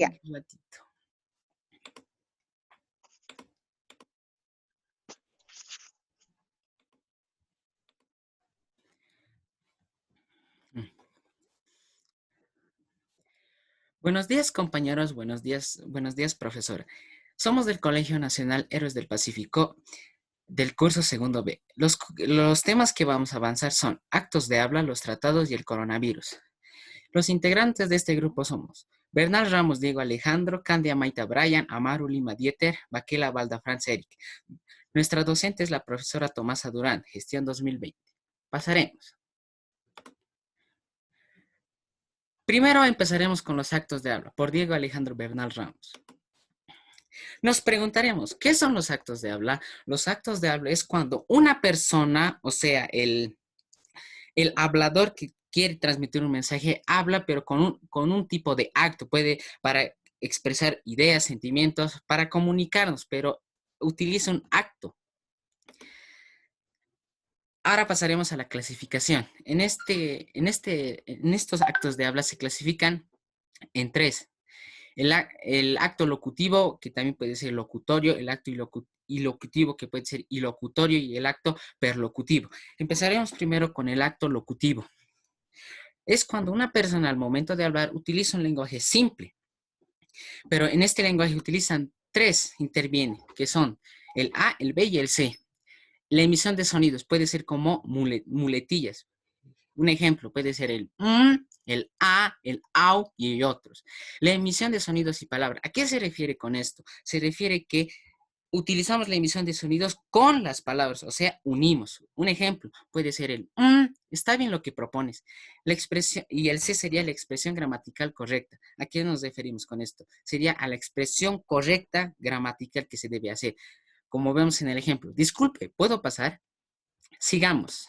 Ya. Un ratito. Mm. Buenos días, compañeros. Buenos días, profesora. Somos del Colegio Nacional Héroes del Pacífico del curso segundo B. Los temas que vamos a avanzar son actos de habla, los tratados y el coronavirus. Los integrantes de este grupo somos Bernal Ramos, Diego Alejandro, Candia Maita Brian, Amaru Lima Dieter, Baquela Balda Franz Eric. Nuestra docente es la profesora Tomasa Durán, gestión 2020. Pasaremos. Primero empezaremos con los actos de habla, por Diego Alejandro Bernal Ramos. Nos preguntaremos, ¿qué son los actos de habla? Los actos de habla es cuando una persona, o sea, el hablador que quiere transmitir un mensaje, habla, pero con un tipo de acto, puede para expresar ideas, sentimientos, para comunicarnos, pero utiliza un acto. Ahora pasaremos a la clasificación. En estos actos de habla se clasifican en tres. El acto locutivo, que también puede ser locutorio, el acto ilocutivo, que puede ser ilocutorio, y el acto perlocutivo. Empezaremos primero con el acto locutivo. Es cuando una persona al momento de hablar utiliza un lenguaje simple, pero en este lenguaje utilizan tres, intervienen, que son el A, el B y el C. La emisión de sonidos puede ser como muletillas. Un ejemplo puede ser el A, el AU y otros. La emisión de sonidos y palabras. ¿A qué se refiere con esto? Se refiere que utilizamos la emisión de sonidos con las palabras, o sea, unimos. Un ejemplo puede ser el está bien lo que propones. La expresión, y el C sería la expresión gramatical correcta. ¿A qué nos referimos con esto? Sería a la expresión correcta gramatical que se debe hacer. Como vemos en el ejemplo. Disculpe, ¿puedo pasar? Sigamos.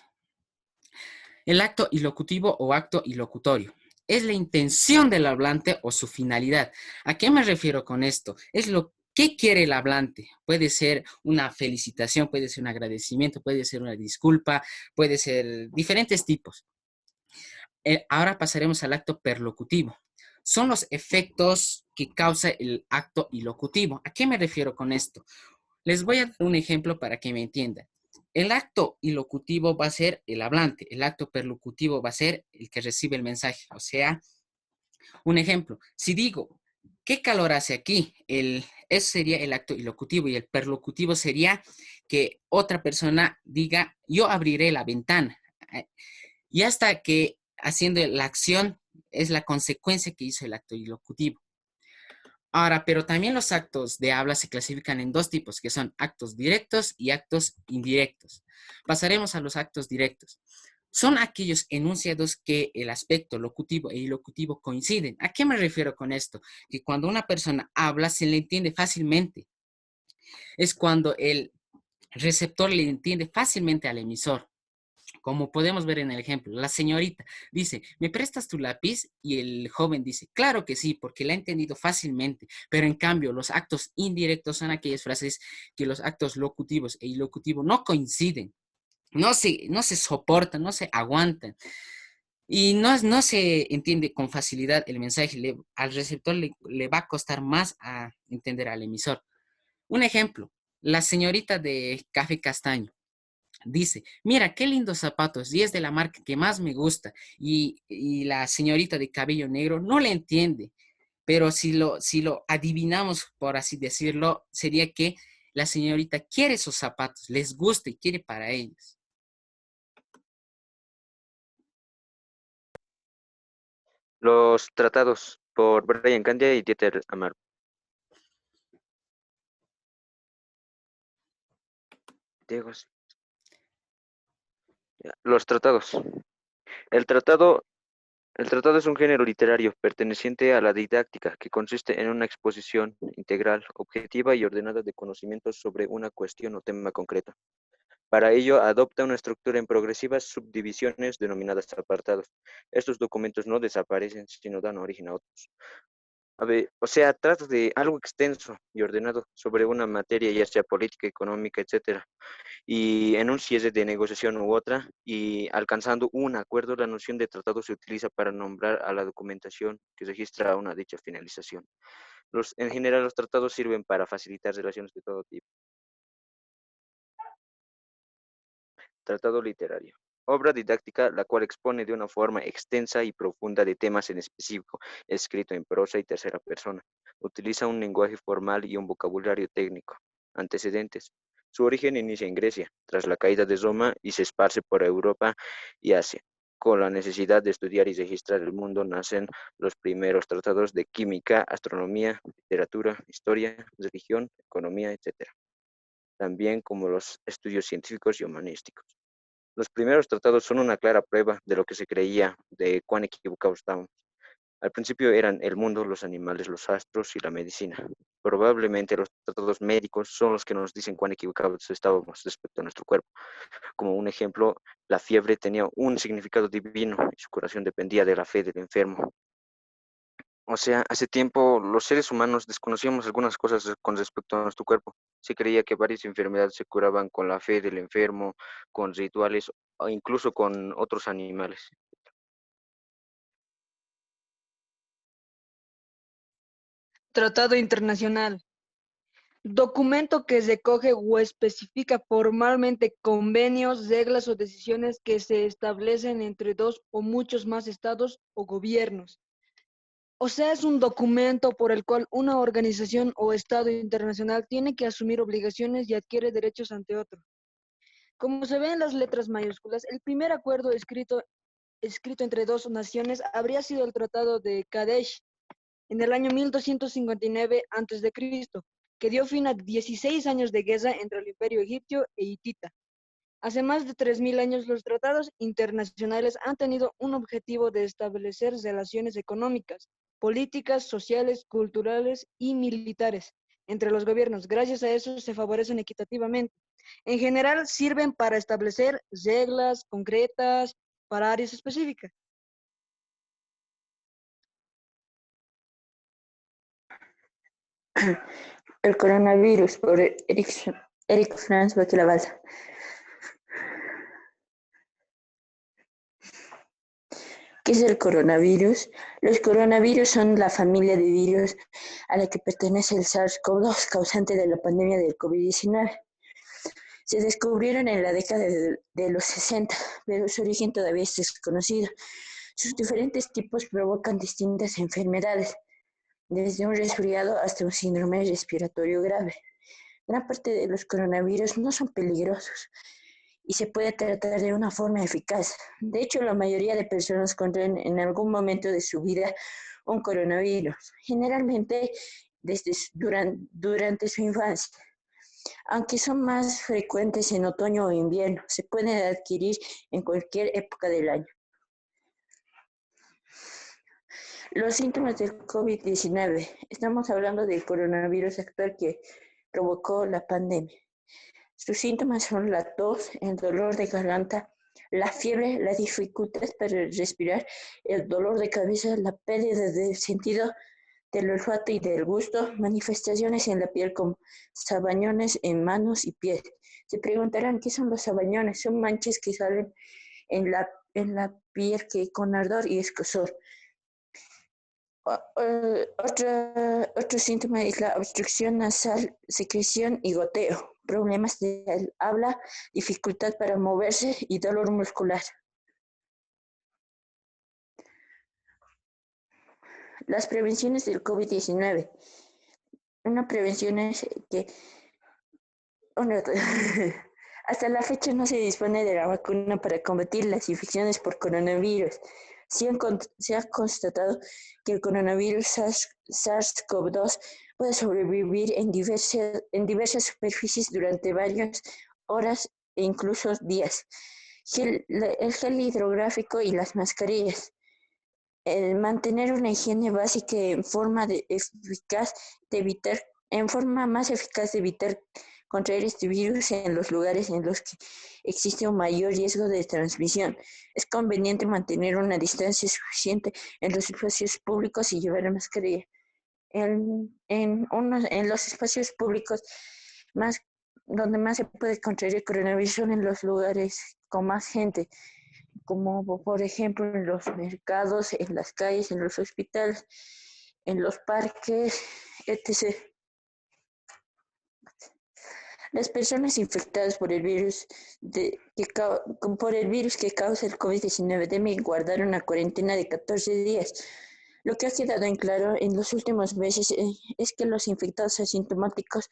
El acto ilocutivo o acto ilocutorio es la intención del hablante o su finalidad. ¿A qué me refiero con esto? Es lo que quiere el hablante. Puede ser una felicitación, puede ser un agradecimiento, puede ser una disculpa, puede ser diferentes tipos. Ahora pasaremos al acto perlocutivo. Son los efectos que causa el acto ilocutivo. ¿A qué me refiero con esto? Les voy a dar un ejemplo para que me entiendan. El acto ilocutivo va a ser el hablante, el acto perlocutivo va a ser el que recibe el mensaje. O sea, un ejemplo, si digo, ¿qué calor hace aquí? Eso sería el acto ilocutivo, y el perlocutivo sería que otra persona diga, yo abriré la ventana. Y hasta que haciendo la acción es la consecuencia que hizo el acto ilocutivo. Ahora, pero también los actos de habla se clasifican en dos tipos, que son actos directos y actos indirectos. Pasaremos a los actos directos. Son aquellos enunciados que el aspecto locutivo e ilocutivo coinciden. ¿A qué me refiero con esto? Que cuando una persona habla se le entiende fácilmente. Es cuando el receptor le entiende fácilmente al emisor. Como podemos ver en el ejemplo, la señorita dice, ¿me prestas tu lápiz? Y el joven dice, claro que sí, porque la ha entendido fácilmente. Pero en cambio, los actos indirectos son aquellas frases que los actos locutivos e ilocutivos no coinciden, no se soportan, no se aguantan. Y no se entiende con facilidad el mensaje. Al receptor le va a costar más a entender al emisor. Un ejemplo, la señorita de café castaño dice, mira, qué lindos zapatos, y es de la marca que más me gusta. Y la señorita de cabello negro no le entiende, pero si lo adivinamos, por así decirlo, sería que la señorita quiere esos zapatos, les gusta y quiere para ellos. Los tratados por Brian Candia y Dieter Amaro. Diego, sí. Los tratados. El tratado, el tratado es un género literario perteneciente a la didáctica que consiste en una exposición integral, objetiva y ordenada de conocimientos sobre una cuestión o tema concreto. Para ello, adopta una estructura en progresivas subdivisiones denominadas apartados. Estos documentos no desaparecen, sino dan origen a otros. A ver, o sea, trata de algo extenso y ordenado sobre una materia, ya sea política, económica, etcétera, y en un cierre de negociación u otra, y alcanzando un acuerdo, la noción de tratado se utiliza para nombrar a la documentación que registra una dicha finalización. En general, los tratados sirven para facilitar relaciones de todo tipo. Tratado literario. Obra didáctica, la cual expone de una forma extensa y profunda de temas en específico, escrito en prosa y tercera persona. Utiliza un lenguaje formal y un vocabulario técnico. Antecedentes. Su origen inicia en Grecia, tras la caída de Roma, y se esparce por Europa y Asia. Con la necesidad de estudiar y registrar el mundo, nacen los primeros tratados de química, astronomía, literatura, historia, religión, economía, etc. También como los estudios científicos y humanísticos. Los primeros tratados son una clara prueba de lo que se creía, de cuán equivocados estábamos. Al principio eran el mundo, los animales, los astros y la medicina. Probablemente los tratados médicos son los que nos dicen cuán equivocados estábamos respecto a nuestro cuerpo. Como un ejemplo, la fiebre tenía un significado divino y su curación dependía de la fe del enfermo. O sea, hace tiempo los seres humanos desconocíamos algunas cosas con respecto a nuestro cuerpo. Se creía que varias enfermedades se curaban con la fe del enfermo, con rituales o incluso con otros animales. Tratado internacional. Documento que recoge o especifica formalmente convenios, reglas o decisiones que se establecen entre dos o muchos más estados o gobiernos. O sea, es un documento por el cual una organización o estado internacional tiene que asumir obligaciones y adquiere derechos ante otro. Como se ve en las letras mayúsculas, el primer acuerdo escrito entre dos naciones habría sido el Tratado de Kadesh en el año 1259 a.C., que dio fin a 16 años de guerra entre el Imperio egipcio e hitita. Hace más de 3000 años, los tratados internacionales han tenido un objetivo de establecer relaciones económicas, políticas, sociales, culturales y militares entre los gobiernos. Gracias a eso se favorecen equitativamente. En general, sirven para establecer reglas concretas para áreas específicas. El coronavirus por Eric Franz Baquelabalza. ¿Qué es el coronavirus? Los coronavirus son la familia de virus a la que pertenece el SARS-CoV-2, causante de la pandemia del COVID-19. Se descubrieron en la década de los 60, pero su origen todavía es desconocido. Sus diferentes tipos provocan distintas enfermedades, desde un resfriado hasta un síndrome respiratorio grave. Gran parte de los coronavirus no son peligrosos y se puede tratar de una forma eficaz. De hecho, la mayoría de personas contraen en algún momento de su vida un coronavirus, generalmente durante su infancia. Aunque son más frecuentes en otoño o invierno, se pueden adquirir en cualquier época del año. Los síntomas del COVID-19. Estamos hablando del coronavirus actual que provocó la pandemia. Sus síntomas son la tos, el dolor de garganta, la fiebre, la dificultad para respirar, el dolor de cabeza, la pérdida del sentido del olfato y del gusto, manifestaciones en la piel como sabañones en manos y pies. Se preguntarán qué son los sabañones. Son manchas que salen en la piel con ardor y escozor. Otro síntoma es la obstrucción nasal, secreción y goteo, problemas del habla, dificultad para moverse y dolor muscular. Las prevenciones del COVID-19. Una prevención es que hasta la fecha no se dispone de la vacuna para combatir las infecciones por coronavirus. Se ha constatado que el coronavirus SARS-CoV-2 puede sobrevivir en diversas superficies durante varias horas e incluso días. El gel hidrográfico y las mascarillas. El mantener una higiene básica en forma más eficaz de evitar contraer este virus en los lugares en los que existe un mayor riesgo de transmisión. Es conveniente mantener una distancia suficiente en los espacios públicos y llevar la mascarilla. en los espacios públicos más, donde más se puede contraer el coronavirus son en los lugares con más gente, como por ejemplo en los mercados, en las calles, en los hospitales, en los parques, etc. Las personas infectadas por el virus, por el virus que causa el COVID-19 deben guardar una cuarentena de 14 días. Lo que ha quedado en claro en los últimos meses es que los infectados asintomáticos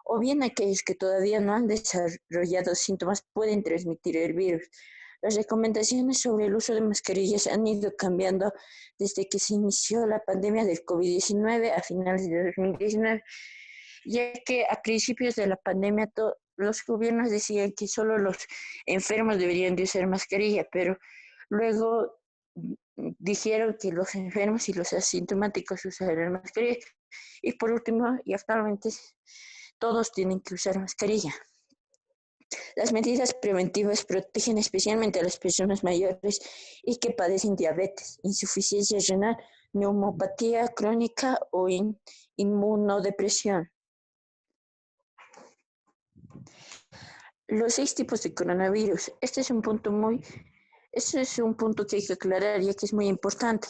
o bien aquellos que todavía no han desarrollado síntomas pueden transmitir el virus. Las recomendaciones sobre el uso de mascarillas han ido cambiando desde que se inició la pandemia del COVID-19 a finales de 2019, ya que a principios de la pandemia los gobiernos decían que solo los enfermos deberían de usar mascarilla, pero luego dijeron que los enfermos y los asintomáticos usaran mascarilla. Y por último, y actualmente todos tienen que usar mascarilla. Las medidas preventivas protegen especialmente a las personas mayores y que padecen diabetes, insuficiencia renal, neumopatía crónica o inmunodepresión. Los 6 tipos de coronavirus. Este es un punto que hay que aclarar, ya que es muy importante.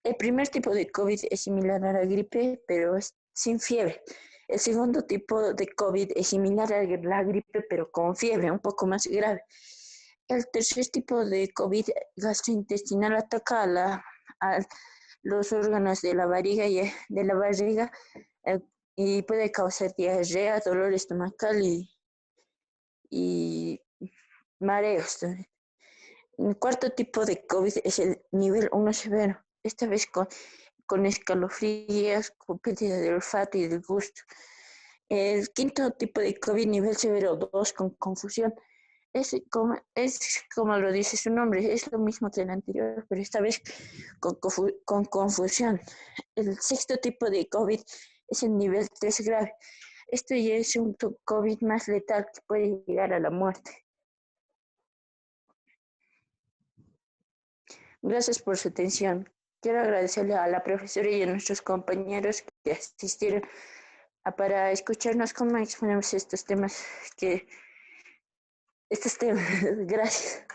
El primer tipo de COVID es similar a la gripe, pero es sin fiebre. El segundo tipo de COVID es similar a la gripe, pero con fiebre, un poco más grave. El tercer tipo de COVID gastrointestinal ataca a los órganos de la barriga y puede causar diarrea, dolor estomacal y mareos. El cuarto tipo de COVID es el nivel 1 severo, esta vez con escalofríos, con pérdida del olfato y del gusto. El quinto tipo de COVID nivel severo 2 con confusión. Es como lo dice su nombre, es lo mismo que el anterior, pero esta vez con confusión. El sexto tipo de COVID es el nivel 3 grave. Esto ya es un COVID más letal que puede llegar a la muerte. Gracias por su atención. Quiero agradecerle a la profesora y a nuestros compañeros que asistieron para escucharnos cómo exponemos estos temas. Gracias.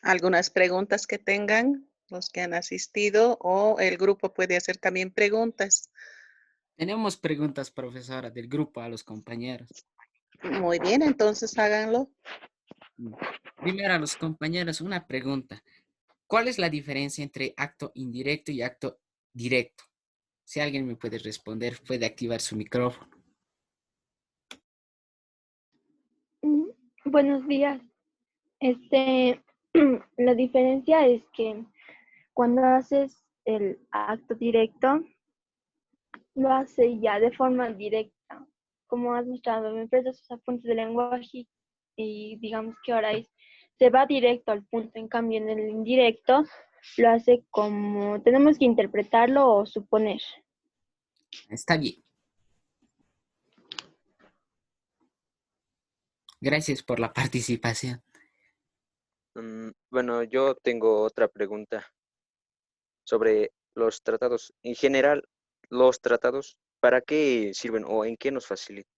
Algunas preguntas que tengan los que han asistido o el grupo puede hacer también preguntas. Tenemos preguntas, profesora, del grupo a los compañeros. Muy bien, entonces háganlo. Primero a los compañeros, una pregunta. ¿Cuál es la diferencia entre acto indirecto y acto directo? Si alguien me puede responder, puede activar su micrófono. Buenos días. La diferencia es que cuando haces el acto directo, lo hace ya de forma directa. Como has mostrado, me prestas sus apuntes de lenguaje y digamos que ahora se va directo al punto. En cambio, en el indirecto, lo hace como tenemos que interpretarlo o suponer. Está bien. Gracias por la participación. Bueno, yo tengo otra pregunta sobre los tratados. En general, los tratados, ¿para qué sirven o en qué nos facilitan?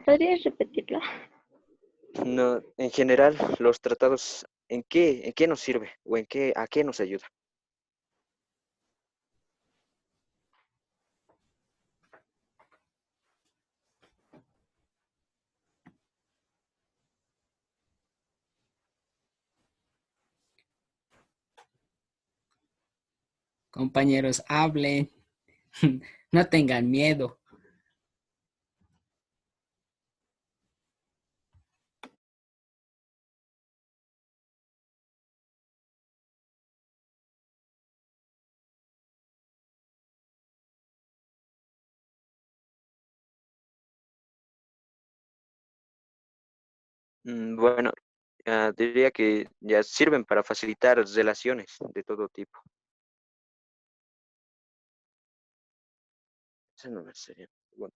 ¿Podrías repetirlo? No, en general, los tratados, en qué nos sirve o a qué nos ayuda? Compañeros, hablen. No tengan miedo. Bueno, diría que ya sirven para facilitar relaciones de todo tipo. Esa no me sería. Bueno,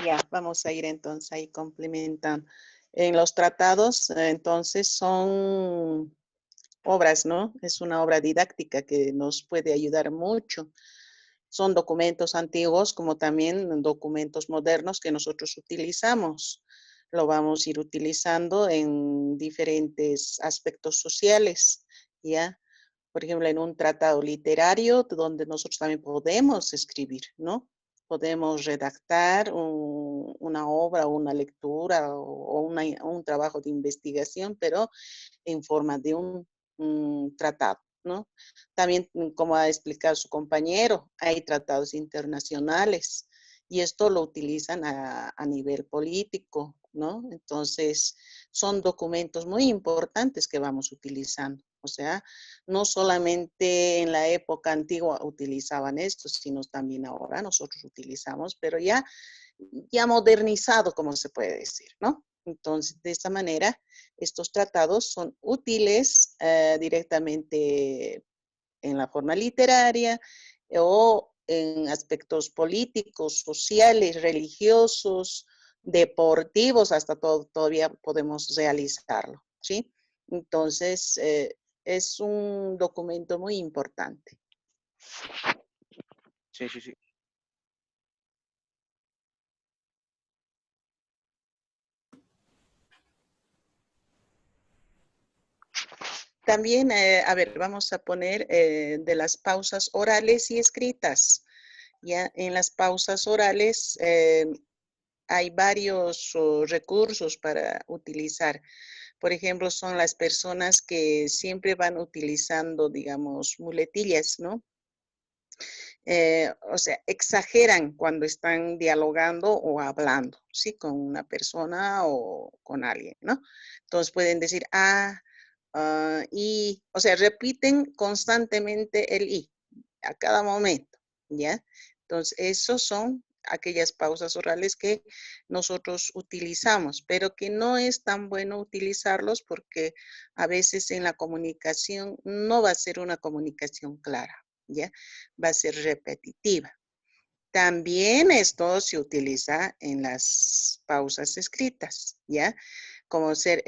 Ya, vamos a ir entonces ahí complementan. En los tratados, entonces, son obras, ¿no? Es una obra didáctica que nos puede ayudar mucho. Son documentos antiguos como también documentos modernos que nosotros utilizamos. Lo vamos a ir utilizando en diferentes aspectos sociales, ¿ya? Por ejemplo, en un tratado literario donde nosotros también podemos escribir, ¿no? Podemos redactar una obra o una lectura o un trabajo de investigación, pero en forma de un tratado, ¿no? También, como ha explicado su compañero, hay tratados internacionales y esto lo utilizan a nivel político, ¿no? Entonces, son documentos muy importantes que vamos utilizando. O sea, no solamente en la época antigua utilizaban esto, sino también ahora nosotros utilizamos, pero ya modernizado, como se puede decir, ¿no? Entonces, de esta manera, estos tratados son útiles directamente en la forma literaria o en aspectos políticos, sociales, religiosos, deportivos, hasta todavía podemos realizarlo, ¿sí? Entonces, es un documento muy importante. sí, sí, sí. También, a ver, vamos a poner de las pausas orales y escritas. Ya en las pausas orales hay varios recursos para utilizar. Por ejemplo, son las personas que siempre van utilizando, digamos, muletillas, ¿no? O sea, exageran cuando están dialogando o hablando, ¿sí? Con una persona o con alguien, ¿no? Entonces pueden decir, y, o sea, repiten constantemente el y a cada momento, ¿ya? Entonces, esos son aquellas pausas orales que nosotros utilizamos, pero que no es tan bueno utilizarlos porque a veces en la comunicación no va a ser una comunicación clara, ¿ya? Va a ser repetitiva. También esto se utiliza en las pausas escritas, ¿ya? Como ser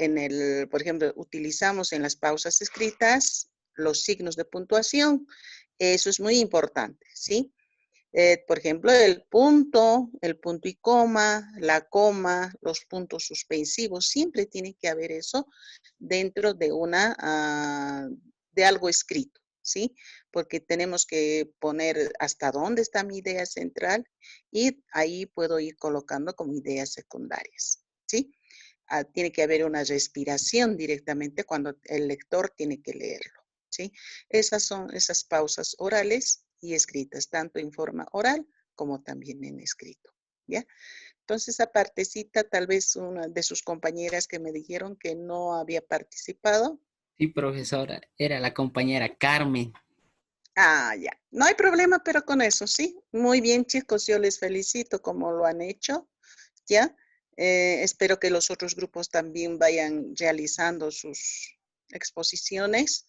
por ejemplo, utilizamos en las pausas escritas los signos de puntuación. Eso es muy importante, ¿sí? Por ejemplo, el punto y coma, la coma, los puntos suspensivos, siempre tiene que haber eso dentro de de algo escrito, ¿sí? Porque tenemos que poner hasta dónde está mi idea central y ahí puedo ir colocando como ideas secundarias, ¿sí? Tiene que haber una respiración directamente cuando el lector tiene que leerlo, ¿sí? Esas son esas pausas orales y escritas, tanto en forma oral como también en escrito, ¿ya? Entonces, esa partecita, tal vez una de sus compañeras que me dijeron que no había participado. Sí, profesora, era la compañera Carmen. Ya. No hay problema, pero con eso, sí. Muy bien, chicos, yo les felicito como lo han hecho, ¿ya? Espero que los otros grupos también vayan realizando sus exposiciones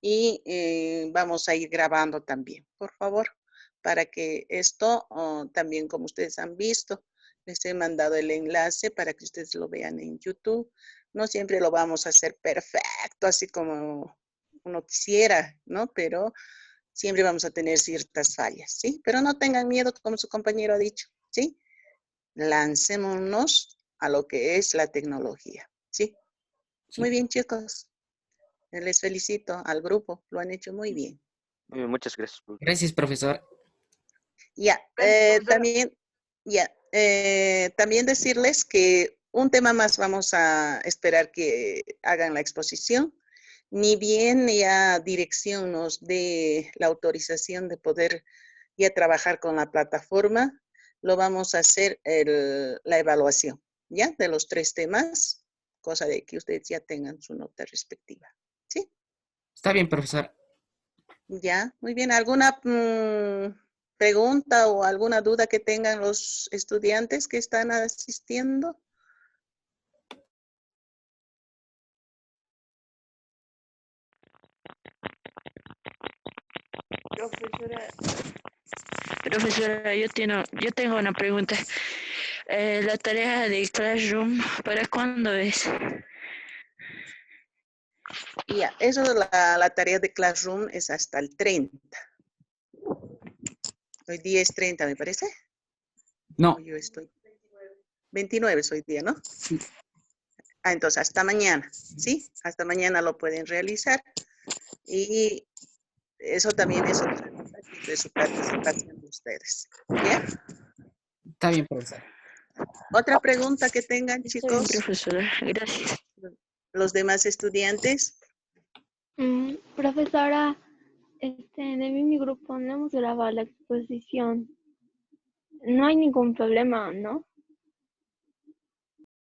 y vamos a ir grabando también, por favor, para que esto también, como ustedes han visto, les he mandado el enlace para que ustedes lo vean en YouTube. No siempre lo vamos a hacer perfecto, así como uno quisiera, ¿no? Pero siempre vamos a tener ciertas fallas, ¿sí? Pero no tengan miedo, como su compañero ha dicho, ¿sí? Lancémonos a lo que es la tecnología, ¿sí? Muy Sí. bien, chicos. Les felicito al grupo, lo han hecho muy bien. Muchas gracias. Gracias, profesor. Ya, Gracias, profesora. también decirles que un tema más vamos a esperar que hagan la exposición. Ni bien ya dirección nos dé la autorización de poder ya trabajar con la plataforma, lo vamos a hacer la evaluación, ¿ya? De los 3 temas, cosa de que ustedes ya tengan su nota respectiva, ¿sí? Está bien, profesor. Ya, muy bien. ¿Alguna pregunta o alguna duda que tengan los estudiantes que están asistiendo? Profesora, yo tengo una pregunta. La tarea de Classroom, ¿para cuándo es? Ya, eso de la tarea de Classroom es hasta el 30. Hoy día es 30, me parece. No, O yo estoy 29 es hoy día, ¿no? sí, Entonces hasta mañana, ¿sí? Hasta mañana lo pueden realizar. Y eso también es otra cosa de su participación de ustedes. ¿Ya? está bien, profesor. Otra pregunta que tengan, Está bien, chicos, profesora, gracias. los demás estudiantes. Profesora, de mi grupo no hemos grabado la exposición. No hay ningún problema, ¿no?